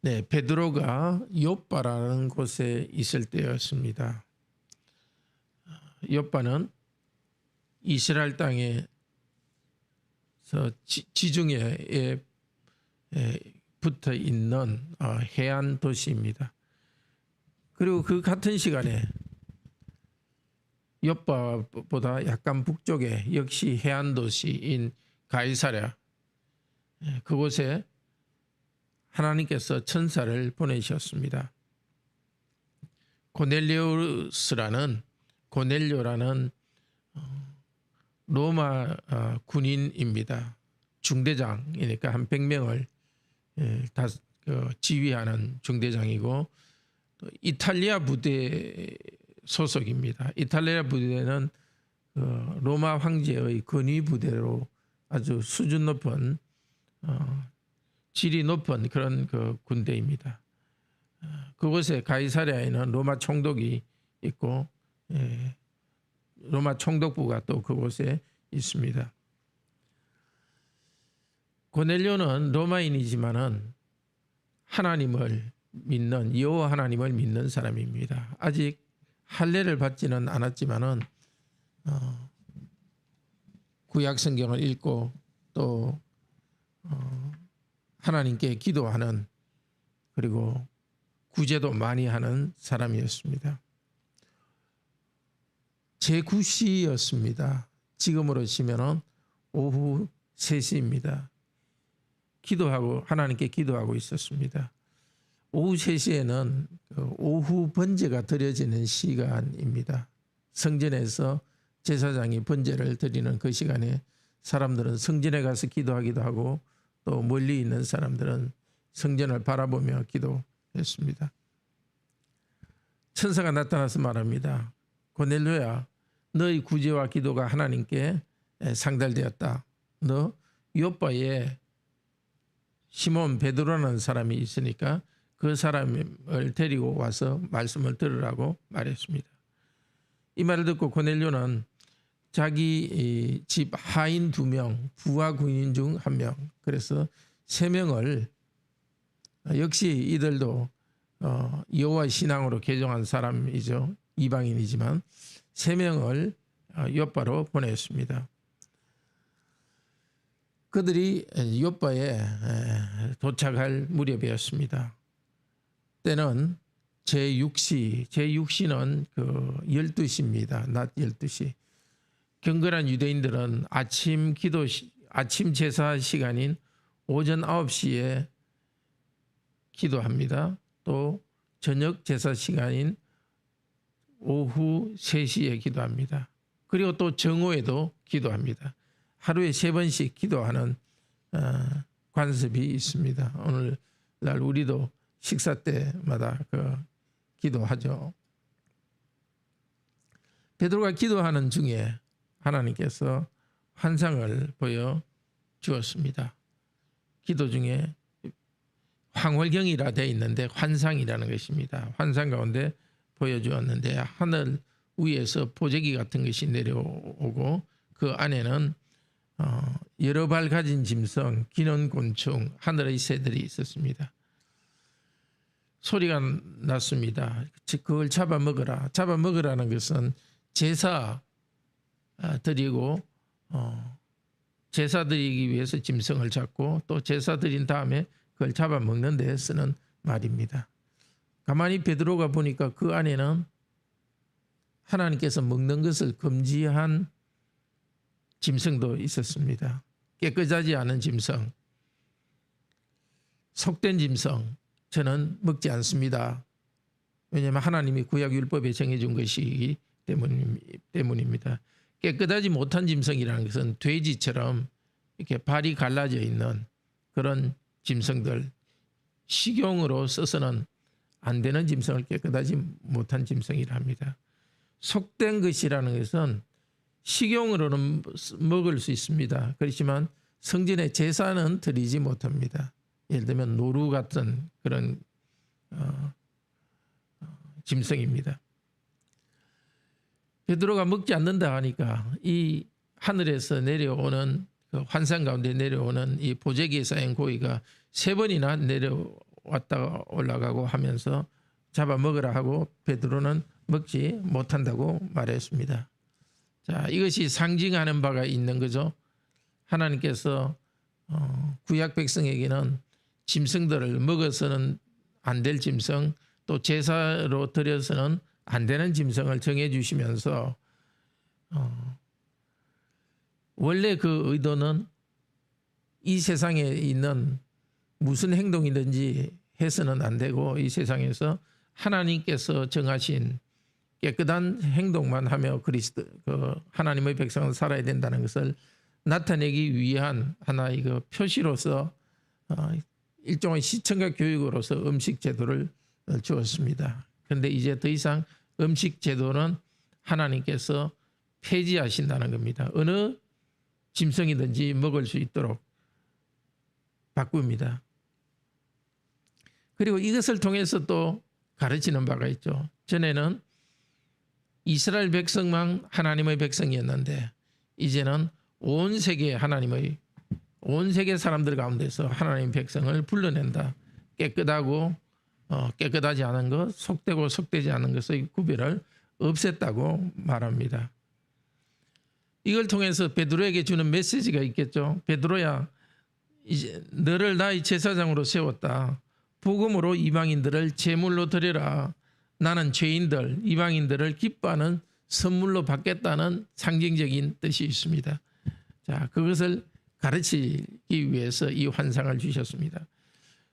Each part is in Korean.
네, 베드로가 욥바라는 곳에 있을 때였습니다. 욥바는 이스라엘 땅에서 지중해에 붙어 있는 해안 도시입니다. 그리고 그 같은 시간에 욥바보다 약간 북쪽에 역시 해안 도시인 가이사랴, 그곳에 하나님께서 천사를 보내셨습니다. 고넬료라는 로마 군인입니다. 중대장이니까 한 100명을 다 지휘하는 중대장이고, 또 이탈리아 부대 소속입니다. 이탈리아 부대는 로마 황제의 근위 부대로 아주 수준 높은 질이 높은 그런 군대입니다. 그곳에 가이사랴에는 로마 총독이 있고, 로마 총독부가 또 그곳에 있습니다. 고넬료는 로마인이지만은 하나님을 믿는, 여호와 하나님을 믿는 사람입니다. 아직 할례를 받지는 않았지만은 구약 성경을 읽고 또 하나님께 기도하는, 그리고 구제도 많이 하는 사람이었습니다. 제9시였습니다. 지금으로 치면은 오후 3시입니다. 하나님께 기도하고 있었습니다. 오후 3시에는 오후 번제가 드려지는 시간입니다. 성전에서 제사장이 번제를 드리는 그 시간에 사람들은 성전에 가서 기도하기도 하고, 또 멀리 있는 사람들은 성전을 바라보며 기도했습니다. 천사가 나타나서 말합니다. 고넬료야, 너의 구제와 기도가 하나님께 상달되었다. 너 욥바에 시몬 베드로라는 사람이 있으니까 그 사람을 데리고 와서 말씀을 들으라고 말했습니다. 이 말을 듣고 고넬료는 자기 집 하인 2명, 부하 군인 중 1명, 그래서 3명을, 역시 이들도 여호와 신앙으로 개종한 사람이죠. 이방인이지만 3명을 욥바로 보냈습니다. 그들이 욥바에 도착할 무렵이었습니다. 때는 제6시는 12시입니다. 낮 12시. 경건한 유대인들은 아침 제사 시간인 오전 9시에 기도합니다. 또 저녁 제사 시간인 오후 3시에 기도합니다. 그리고 또 정오에도 기도합니다. 하루에 3번씩 기도하는 관습이 있습니다. 오늘날 우리도 식사 때마다 기도하죠. 베드로가 기도하는 중에 하나님께서 환상을 보여주었습니다. 기도 중에 황홀경이라 되어 있는데 환상이라는 것입니다. 환상 가운데 보여주었는데, 하늘 위에서 보재기 같은 것이 내려오고 그 안에는 여러 발 가진 짐승, 기는 곤충, 하늘의 새들이 있었습니다. 소리가 났습니다. 그걸 잡아먹으라. 잡아먹으라는 것은 제사 드리고 제사 드리기 위해서 짐승을 잡고 또 제사 드린 다음에 그걸 잡아먹는 데 쓰는 말입니다. 가만히 베드로가 보니까 그 안에는 하나님께서 먹는 것을 금지한 짐승도 있었습니다. 깨끗하지 않은 짐승, 속된 짐승, 저는 먹지 않습니다. 왜냐하면 하나님이 구약율법에 정해준 것이기 때문입니다. 깨끗하지 못한 짐승이라는 것은 돼지처럼 이렇게 발이 갈라져 있는 그런 짐승들, 식용으로 써서는 안 되는 짐승을 깨끗하지 못한 짐승이라 합니다. 속된 것이라는 것은 식용으로는 먹을 수 있습니다. 그렇지만 성전에 제사는 드리지 못합니다. 예를 들면 노루 같은 그런 짐승입니다. 베드로가 먹지 않는다 하니까 이 하늘에서 내려오는 그 환상 가운데 내려오는 이 보재기에 쌓인 고기가 3번이나 왔다가 올라가고 하면서 잡아먹으라 하고 베드로는 먹지 못한다고 말했습니다. 자, 이것이 상징하는 바가 있는 거죠. 하나님께서 구약 백성에게는 짐승들을 먹어서는 안 될 짐승, 또 제사로 드려서는 안 되는 짐승을 정해 주시면서 원래 그 의도는 이 세상에 있는 무슨 행동이든지 해서는 안 되고 이 세상에서 하나님께서 정하신 깨끗한 행동만 하며 하나님의 백성은 살아야 된다는 것을 나타내기 위한 하나의 그 표시로서 일종의 시청각 교육으로서 음식 제도를 주었습니다. 그런데 이제 더 이상 음식 제도는 하나님께서 폐지하신다는 겁니다. 어느 짐승이든지 먹을 수 있도록 바꿉니다. 그리고 이것을 통해서 또 가르치는 바가 있죠. 전에는 이스라엘 백성만 하나님의 백성이었는데 이제는 온 세계 사람들 가운데서 하나님의 백성을 불러낸다. 깨끗하고 깨끗하지 않은 것, 속되고 속되지 않은 것의 구별을 없앴다고 말합니다. 이걸 통해서 베드로에게 주는 메시지가 있겠죠. 베드로야, 이제 너를 나의 제사장으로 세웠다. 복음으로 이방인들을 제물로 드려라. 나는 죄인들, 이방인들을 기뻐하는 선물로 받겠다는 상징적인 뜻이 있습니다. 자, 그것을 가르치기 위해서 이 환상을 주셨습니다.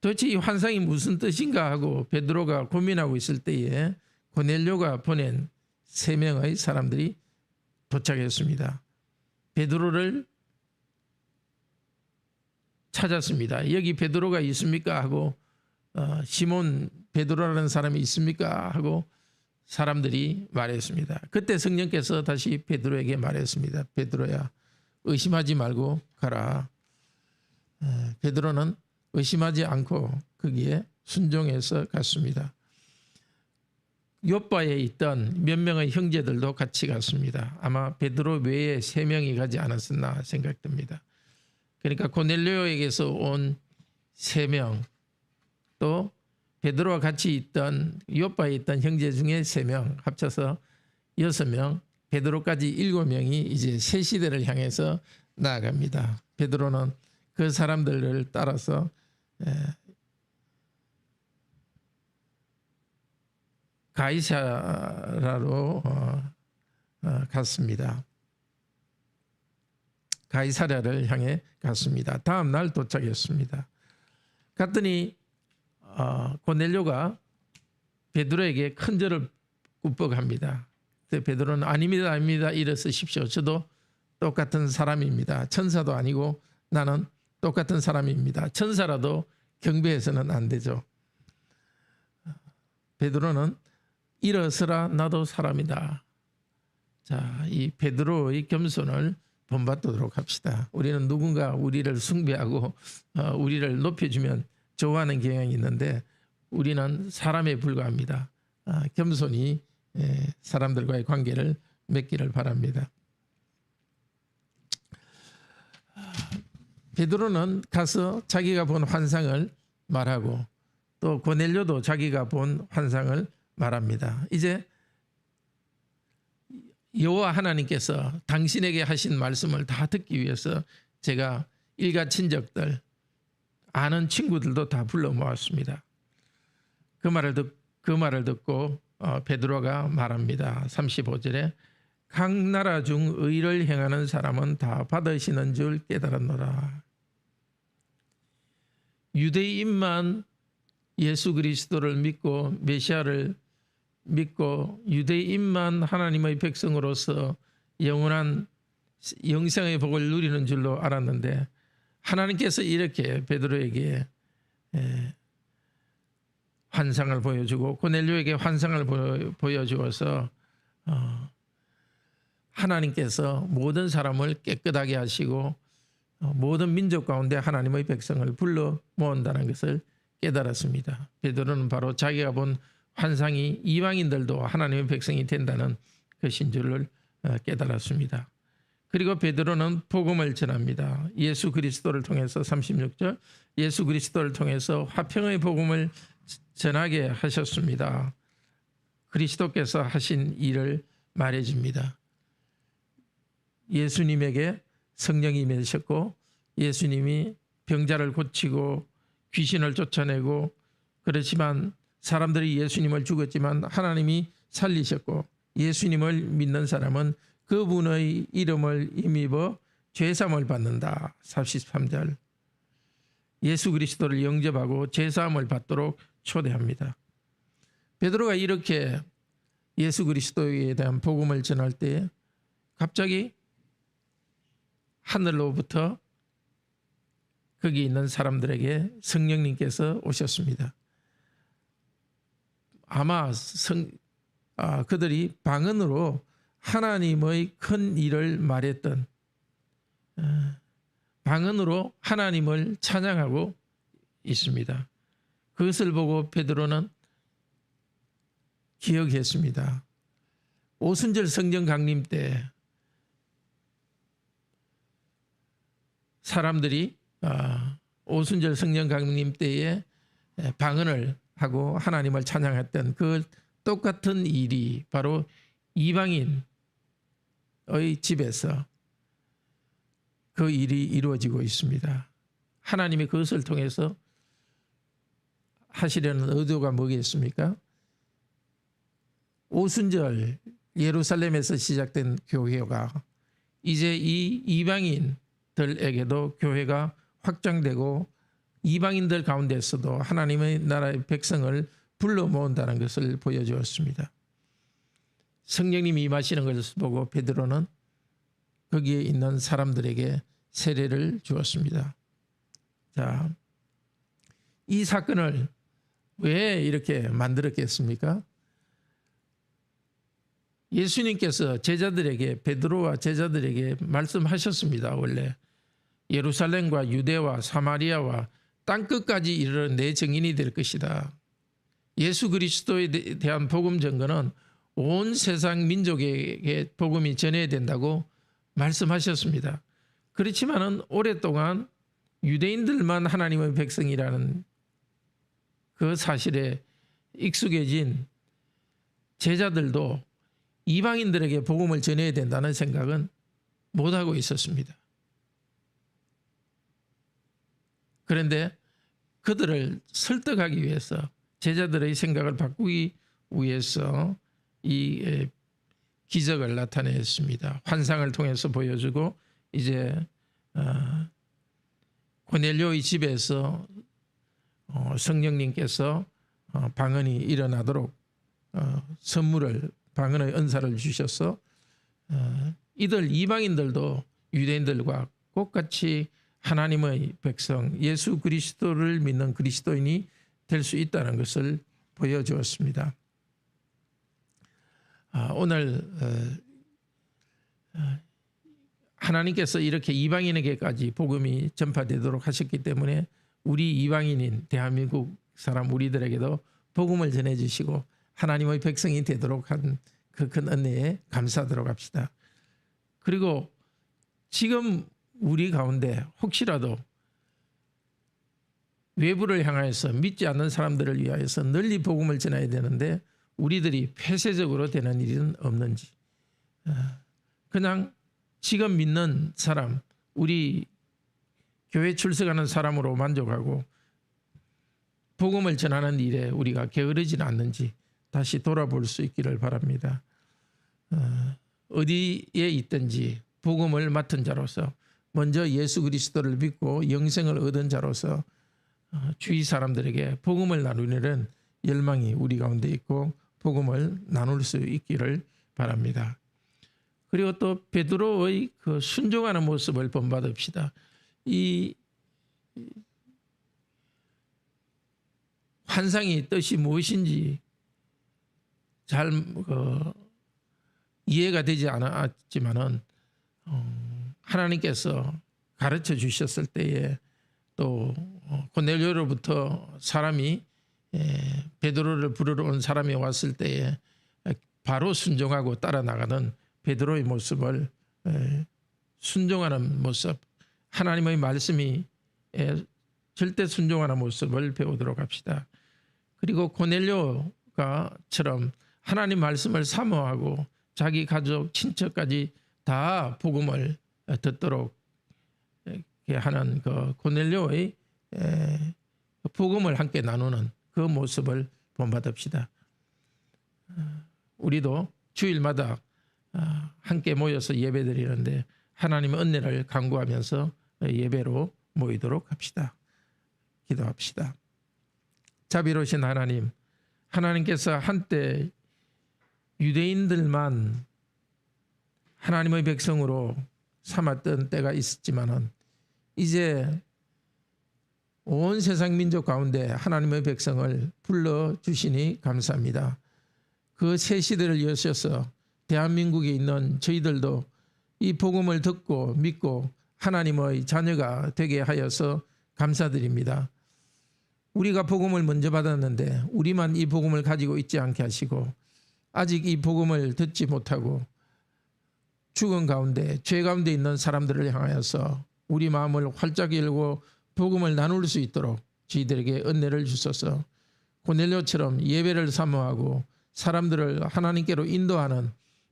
도대체 이 환상이 무슨 뜻인가 하고 베드로가 고민하고 있을 때에 고넬료가 보낸 3명의 사람들이 도착했습니다. 베드로를 찾았습니다. 여기 베드로가 있습니까? 하고 시몬 베드로라는 사람이 있습니까? 하고 사람들이 말했습니다. 그때 성령께서 다시 베드로에게 말했습니다. 베드로야, 의심하지 말고 가라. 베드로는 의심하지 않고 거기에 순종해서 갔습니다. 요바에 있던 몇 명의 형제들도 같이 갔습니다. 아마 베드로 외에 3명이 가지 않았었나 생각됩니다. 그러니까 고넬료에게서 온 3명, 또 베드로와 같이 있던 요바에 있던 형제 중에 3명, 합쳐서 6명, 베드로까지 7명이 이제 새 시대를 향해서 나아갑니다. 베드로는 그 사람들을 따라서 가이사라로 갔습니다. 가이사랴를 향해 갔습니다. 다음 날 도착했습니다. 갔더니 고넬료가 베드로에게 큰 절을 굽벅합니다. 베드로는 아닙니다, 아닙니다, 일어서십시오. 저도 똑같은 사람입니다. 천사도 아니고 나는 똑같은 사람입니다. 천사라도 경배해서는 안 되죠. 베드로는 일어서라, 나도 사람이다. 자, 이 베드로의 겸손을 본받도록 합시다. 우리는 누군가 우리를 숭배하고 우리를 높여주면 좋아하는 경향이 있는데 우리는 사람에 불과합니다. 겸손히 사람들과의 관계를 맺기를 바랍니다. 베드로는 가서 자기가 본 환상을 말하고 또 고넬료도 자기가 본 환상을 말합니다. 이제 여호와 하나님께서 당신에게 하신 말씀을 다 듣기 위해서 제가 일가 친척들, 아는 친구들도 다 불러 모았습니다. 그 말을 듣고 베드로가 말합니다. 35절에 각 나라 중 의를 행하는 사람은 다 받으시는 줄 깨달았노라. 유대인만 예수 그리스도를 믿고 메시아를 믿고 유대인만 하나님의 백성으로서 영원한 영생의 복을 누리는 줄로 알았는데 하나님께서 이렇게 베드로에게 환상을 보여주고 고넬료에게 환상을 보여주어서 하나님께서 모든 사람을 깨끗하게 하시고 모든 민족 가운데 하나님의 백성을 불러 모은다는 것을 깨달았습니다. 베드로는 바로 자기가 본 환상이 이방인들도 하나님의 백성이 된다는 것인 줄을 깨달았습니다. 그리고 베드로는 복음을 전합니다. 예수 그리스도를 통해서 36절 예수 그리스도를 통해서 화평의 복음을 전하게 하셨습니다. 그리스도께서 하신 일을 말해줍니다. 예수님에게 성령이 임하셨고 예수님이 병자를 고치고 귀신을 쫓아내고 그렇지만 사람들이 예수님을 죽었지만 하나님이 살리셨고 예수님을 믿는 사람은 그분의 이름을 힘입어 죄사함을 받는다. 43절 예수 그리스도를 영접하고 죄사함을 받도록 초대합니다. 베드로가 이렇게 예수 그리스도에 대한 복음을 전할 때 갑자기 하늘로부터 거기 있는 사람들에게 성령님께서 오셨습니다. 아마 그들이 방언으로 하나님의 큰 일을 말했던 방언으로 하나님을 찬양하고 있습니다. 그것을 보고 베드로는 기억했습니다. 오순절 성령 강림 때 사람들이 오순절 성령 강림 때에 방언을 하고 하나님을 찬양했던 그 똑같은 일이 바로 이방인의 집에서 그 일이 이루어지고 있습니다. 하나님이 그것을 통해서 하시려는 의도가 뭐겠습니까? 오순절 예루살렘에서 시작된 교회가 이제 이 이방인들에게도 교회가 확장되고 이방인들 가운데서도 하나님의 나라의 백성을 불러 모은다는 것을 보여주었습니다. 성령님이 임하시는 것을 보고 베드로는 거기에 있는 사람들에게 세례를 주었습니다. 자, 이 사건을 왜 이렇게 만들었겠습니까? 예수님께서 제자들에게 베드로와 제자들에게 말씀하셨습니다. 원래 예루살렘과 유대와 사마리아와 땅끝까지 이르러 내 증인이 될 것이다. 예수 그리스도에 대한 복음 전거는 온 세상 민족에게 복음이 전해야 된다고 말씀하셨습니다. 그렇지만은 오랫동안 유대인들만 하나님의 백성이라는 그 사실에 익숙해진 제자들도 이방인들에게 복음을 전해야 된다는 생각은 못하고 있었습니다. 그런데 그들을 설득하기 위해서 제자들의 생각을 바꾸기 위해서 이 기적을 나타냈습니다. 환상을 통해서 보여주고 이제 고넬료의 집에서 성령님께서 방언이 일어나도록 선물을 방언의 은사를 주셔서 이들 이방인들도 유대인들과 똑같이 하나님의 백성 예수 그리스도를 믿는 그리스도인이 될 수 있다는 것을 보여주었습니다. 오늘 하나님께서 이렇게 이방인에게까지 복음이 전파되도록 하셨기 때문에 우리 이방인인 대한민국 사람 우리들에게도 복음을 전해주시고 하나님의 백성이 되도록 한 그 큰 은혜에 감사하도록 합시다. 그리고 지금 우리 가운데 혹시라도 외부를 향하여서 믿지 않는 사람들을 위하여서 널리 복음을 전해야 되는데 우리들이 폐쇄적으로 되는 일은 없는지, 그냥 지금 믿는 사람, 우리 교회 출석하는 사람으로 만족하고 복음을 전하는 일에 우리가 게으르지는 않는지 다시 돌아볼 수 있기를 바랍니다. 어디에 있든지 복음을 맡은 자로서 먼저 예수 그리스도를 믿고 영생을 얻은 자로서 주위 사람들에게 복음을 나누려는 열망이 우리 가운데 있고 복음을 나눌 수 있기를 바랍니다. 그리고 또 베드로의 그 순종하는 모습을 본받읍시다. 이 환상의 뜻이 무엇인지 잘 이해가 되지 않았지만은 하나님께서 가르쳐 주셨을 때에 또 고넬료로부터 사람이 베드로를 부르러 온 사람이 왔을 때에 바로 순종하고 따라 나가는 베드로의 모습을 순종하는 모습, 하나님의 말씀이 절대 순종하는 모습을 배우도록 합시다. 그리고 고넬료가처럼 하나님 말씀을 사모하고 자기 가족, 친척까지 다 복음을 듣도록 하는 그 고넬료의 복음을 함께 나누는 그 모습을 본받읍시다. 우리도 주일마다 함께 모여서 예배드리는데 하나님의 은혜를 간구하면서 예배로 모이도록 합시다. 기도합시다. 자비로우신 하나님, 하나님께서 한때 유대인들만 하나님의 백성으로 삼았던 때가 있었지만은 이제 온 세상 민족 가운데 하나님의 백성을 불러주시니 감사합니다. 그 새 시대를 여셔서 대한민국에 있는 저희들도 이 복음을 듣고 믿고 하나님의 자녀가 되게 하여서 감사드립니다. 우리가 복음을 먼저 받았는데 우리만 이 복음을 가지고 있지 않게 하시고 아직 이 복음을 듣지 못하고 죽은 가운데 죄 가운데 있는 사람들을 향하여서 우리 마음을 활짝 열고 복음을 나눌 수 있도록 저희들에게 은혜를 주소서. 고넬료처럼 예배를 사모하고 사람들을 하나님께로 인도하는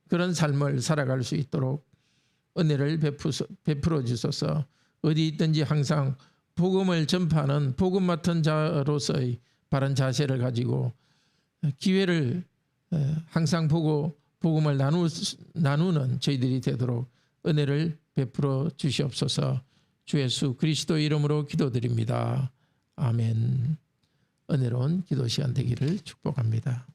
그런 삶을 살아갈 수 있도록 은혜를 베풀어 주소서. 어디 있든지 항상 복음을 전파하는 복음 맡은 자로서의 바른 자세를 가지고 기회를 항상 보고 복음을 나누는 저희들이 되도록 은혜를 베풀어 주시옵소서. 주 예수 그리스도 이름으로 기도드립니다. 아멘. 은혜로운 기도 시간 되기를 축복합니다.